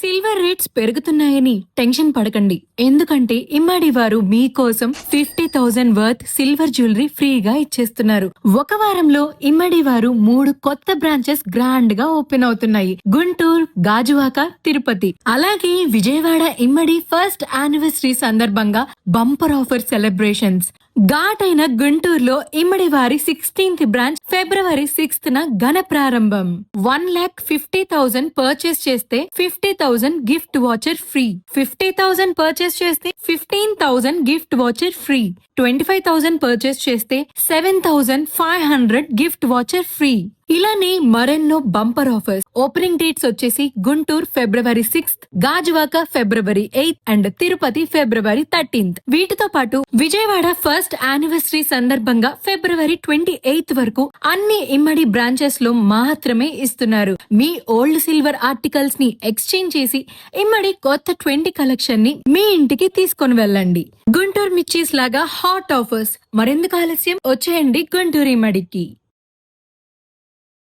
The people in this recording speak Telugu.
సిల్వర్ రేట్స్ పెరుగుతున్నాయని టెన్షన్ పడకండి. ఎందుకంటే ఇమ్మడి వారు మీకోసం 50,000 వర్త్ సిల్వర్ జ్యువెలరీ ఫ్రీగా ఇచ్చేస్తున్నారు. ఒక వారంలో ఇమ్మడి వారు 3 కొత్త బ్రాంచెస్ గ్రాండ్ గా ఓపెన్ అవుతున్నాయి. గుంటూరు, గాజువాక, తిరుపతి, అలాగే విజయవాడ ఇమ్మడి ఫస్ట్ యానివర్సరీ సందర్భంగా బంపర్ ఆఫర్ సెలబ్రేషన్స్. ఘాటైన గుంటూరులో ఇమ్మడి వారి 16th బ్రాంచ్ ఫిబ్రవరి 6th ఘన ప్రారంభం. 1,50,000 పర్చేస్ చేస్తే 50,000 గిఫ్ట్ వాచర్ ఫ్రీ. 50,000 పర్చేస్ చేస్తే 15,000 గిఫ్ట్ వాచర్ ఫ్రీ. 25,000 పర్చేస్ చేస్తే 7,500 గిఫ్ట్ వాచర్ ఫ్రీ. ఇలానే మరెన్నో బంపర్ ఆఫర్స్. ఓపెనింగ్ డేట్స్ వచ్చేసి గుంటూరు ఫిబ్రవరి 6th, Gajuwaka February 8th and Tirupati February 13th. వీటితో పాటు విజయవాడ ఫస్ట్ యానివర్సరీ సందర్భంగా ఫిబ్రవరి 28th వరకు అన్ని ఇమ్మడి బ్రాంచెస్ లో మాత్రమే ఇస్తున్నారు. మీ ఓల్డ్ సిల్వర్ ఆర్టికల్స్ ని ఎక్స్చేంజ్ చేసి ఇమ్మడి కొత్త 20 కలెక్షన్ ని మీ ఇంటికి తీసుకొని వెళ్ళండి. గుంటూరు మిర్చీస్ లాగా హాట్ ఆఫర్స్. మరెందుకు ఆలస్యం, వచ్చేయండి గుంటూరు ఇమ్మడికి.